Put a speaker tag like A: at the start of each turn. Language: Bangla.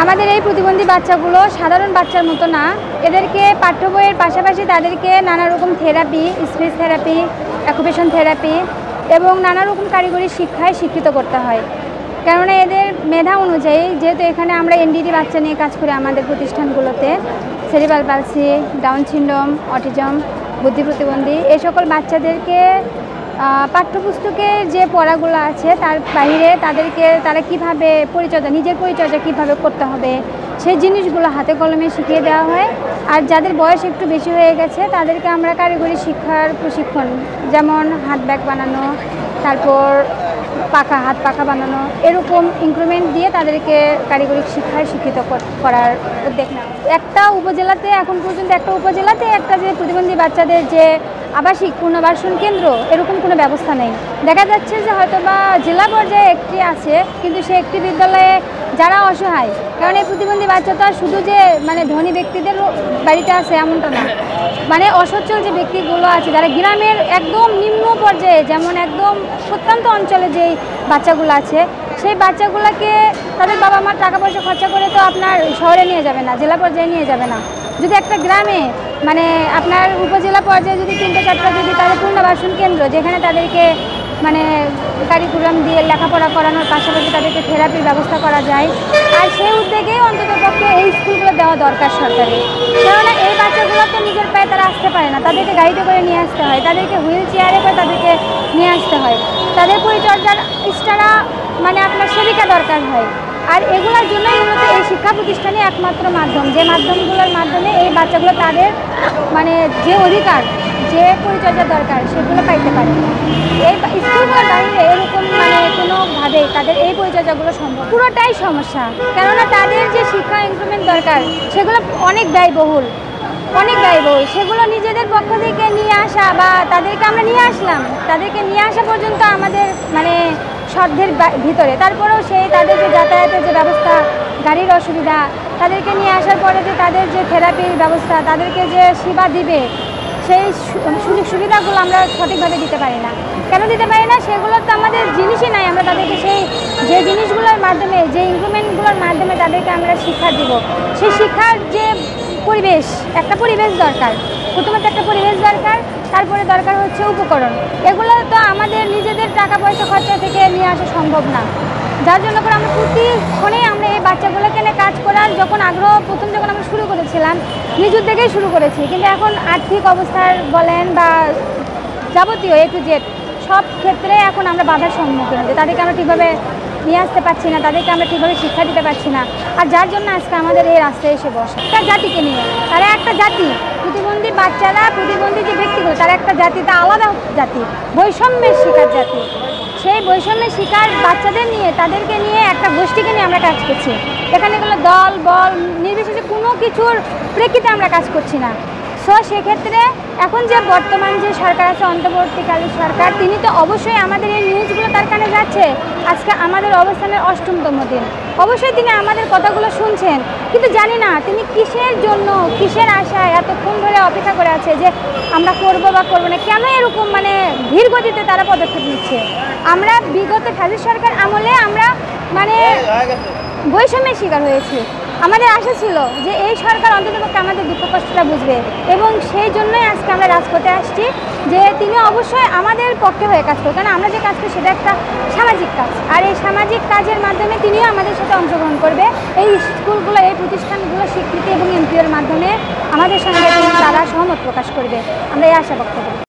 A: আমাদের এই প্রতিবন্ধী বাচ্চাগুলো সাধারণ বাচ্চার মতো না, এদেরকে পাঠ্য বইয়ের পাশাপাশি তাদেরকে নানা রকম therapy, speech therapy, occupation therapy এবং নানা রকম কারিগরি শিক্ষায় শিক্ষিত করতে হয়। কেননা এদের মেধা অনুযায়ী, যেহেতু এখানে আমরা এনডিডি বাচ্চা নিয়ে কাজ করি আমাদের প্রতিষ্ঠানগুলোতে, cerebral palsy, down syndrome, autism, বুদ্ধি প্রতিবন্ধী, এই সকল বাচ্চাদেরকে পাঠ্যপুস্তকের যে পড়াগুলো আছে তার বাইরে তারা কীভাবে নিজের পরিচর্যা কীভাবে করতে হবে সেই জিনিসগুলো হাতে কলমে শিখিয়ে দেওয়া হয়। আর যাদের বয়স একটু বেশি হয়ে গেছে তাদেরকে আমরা কারিগরি শিক্ষার প্রশিক্ষণ, যেমন হাত ব্যাগ বানানো, তারপর হাত পাখা বানানো, এরকম ইনক্রিমেন্ট দিয়ে তাদেরকে কারিগরি শিক্ষায় শিক্ষিত করার উদ্যোগ নেওয়া। এখন পর্যন্ত একটা উপজেলাতে একটা যে প্রতিবন্ধী বাচ্চাদের যে আবাসিক পুনর্বাসন কেন্দ্র, এরকম কোনো ব্যবস্থা নেই। দেখা যাচ্ছে যে হয়তোবা জেলা পর্যায়ে একটি আছে, কিন্তু সে একটি বিদ্যালয়ে যারা অসহায়, কারণ এই প্রতিবন্ধী বাচ্চা তো আর শুধু যে ধনী ব্যক্তিদের বাড়িতে আছে এমনটা না, অসচ্ছল যে ব্যক্তিগুলো আছে যারা গ্রামের একদম নিম্ন পর্যায়ে, যেমন একদম প্রত্যন্ত অঞ্চলে যেই বাচ্চাগুলো আছে, সেই বাচ্চাগুলোকে তাদের বাবা মার টাকা পয়সা খরচা করে তো আপনার শহরে নিয়ে যাবে না, জেলা পর্যায়ে নিয়ে যাবে না। যদি একটা গ্রামে আপনার উপজেলা পর্যায়ে যদি 3-4টা যদি তাদের পুনর্বাসন কেন্দ্র, যেখানে তাদেরকে কারিকুলাম দিয়ে লেখাপড়া করানোর পাশাপাশি তাদেরকে থেরাপির ব্যবস্থা করা যায়, আর সেই উদ্যোগে অন্ততপক্ষে এই স্কুলগুলো দেওয়া দরকার সরকারের। কেননা এই বাচ্চাগুলো তো নিজের পায়ে তারা আসতে পারে না, তাদেরকে গাড়িতে করে নিয়ে আসতে হয়, তাদেরকে হুইল চেয়ারে করে তাদেরকে নিয়ে আসতে হয়, তাদের পরিচর্যার এক্সট্রা আপনার সেবিকা দরকার হয়। আর এগুলোর জন্যই মূলত এই শিক্ষা প্রতিষ্ঠানে একমাত্র মাধ্যম, যে মাধ্যমগুলোর মাধ্যমে এই বাচ্চাগুলো তাদের যে অধিকার, যে পরিচর্যা দরকার সেগুলো পাইতে পারে। এই স্কুলগুলোর বাইরে এরকম কোনোভাবেই তাদের এই পরিচর্যাগুলো সম্ভব, পুরোটাই সমস্যা। কেননা তাদের যে শিক্ষা ইনক্রিমেন্ট দরকার সেগুলো অনেক ব্যয়বহুল। সেগুলো নিজেদের পক্ষ থেকে নিয়ে আসা বা তাদেরকে আমরা নিয়ে আসলাম, তাদেরকে নিয়ে আসা পর্যন্ত আমাদের সাধ্যের ভিতরে। তারপরেও তাদের যে যাতায়াতের যে ব্যবস্থা, গাড়ির অসুবিধা, তাদেরকে নিয়ে আসার পরে যে তাদের যে থেরাপির ব্যবস্থা, তাদেরকে যে সেবা দিবে, সেই সুযোগ সুবিধাগুলো আমরা সঠিকভাবে দিতে পারি না। কেন দিতে পারি না? সেগুলো তো আমাদের জিনিসই নাই। আমরা তাদেরকে যে জিনিসগুলোর মাধ্যমে, যে ইনক্রিমেন্টগুলোর মাধ্যমে তাদেরকে আমরা শিক্ষা দিব, সেই শিক্ষার যে পরিবেশ, একটা পরিবেশ দরকার। প্রথমত একটা পরিবেশ দরকার, তারপরে দরকার হচ্ছে উপকরণ। এগুলো তো আমাদের নিজেদের টাকা পয়সা খরচা থেকে নিয়ে আসা সম্ভব না। যার জন্য করে আমরা প্রতিক্ষণেই এই বাচ্চাগুলোকে নিয়ে কাজ করার যখন আমরা শুরু করেছিলাম, নিজ উদ্যোগেই শুরু করেছি। কিন্তু এখন আর্থিক অবস্থার বলেন বা যাবতীয় A to Z সব ক্ষেত্রে এখন আমরা বাধার সম্মুখীন হচ্ছি। তাদেরকে আমরা ঠিকভাবে নিয়ে আসতে পারছি না, তাদেরকে আমরা ঠিকভাবে শিক্ষা দিতে পারছি না। আর যার জন্য আজকে আমাদের এই রাস্তায় এসে বসে একটা জাতিকে নিয়ে। তারা একটা জাতি, প্রতিবন্ধী বাচ্চারা, প্রতিবন্ধী যে ব্যক্তিগুলো, তারা একটা জাতি, তা আলাদা জাতি, বৈষম্যের শিকার জাতি। সেই বৈষম্যের শিকার বাচ্চাদের নিয়ে, তাদেরকে নিয়ে একটা গোষ্ঠীকে নিয়ে আমরা কাজ করছি। এখানে কোনো দল বল নির্বিশেষে কোনো কিছুর প্রেক্ষিতে আমরা কাজ করছি না। সেক্ষেত্রে এখন যে বর্তমান যে সরকার আছে, অন্তর্বর্তীকালীন সরকার, তিনি তো অবশ্যই আমাদের এই নিউজগুলো তার কানে যাচ্ছে। আজকে আমাদের অবস্থানের 8তম দিন, অবশ্যই তিনি আমাদের কথাগুলো শুনছেন, কিন্তু জানি না তিনি কিসের জন্য, কিসের আশায় এতক্ষণ ধরে অপেক্ষা করে আছে যে আমরা করবো বা করবো না। কেন এরকম ধীর গতিতে তারা পদক্ষেপ নিচ্ছে? আমরা বিগত ফ্যাসিস্ট সরকার আমলে আমরা বৈষম্যের শিকার হয়েছি। আমাদের আশা ছিল যে এই সরকার অন্ততপক্ষে আমাদের দুঃখ কষ্টটা বুঝবে, এবং সেই জন্যই আজকে আমরা রাজপথে আসছি যে তিনি অবশ্যই আমাদের পক্ষে হয়ে কাজ করবেন। কারণ আমরা যে কাজ করি সেটা একটা সামাজিক কাজ, আর এই সামাজিক কাজের মাধ্যমে তিনিও আমাদের সাথে অংশগ্রহণ করবে। এই স্কুলগুলো, এই প্রতিষ্ঠানগুলো স্বীকৃতি এবং এমপিওর মাধ্যমে আমাদের সঙ্গে তারা সহমত প্রকাশ করবে, আমরা এই আশা ব্যক্ত করি।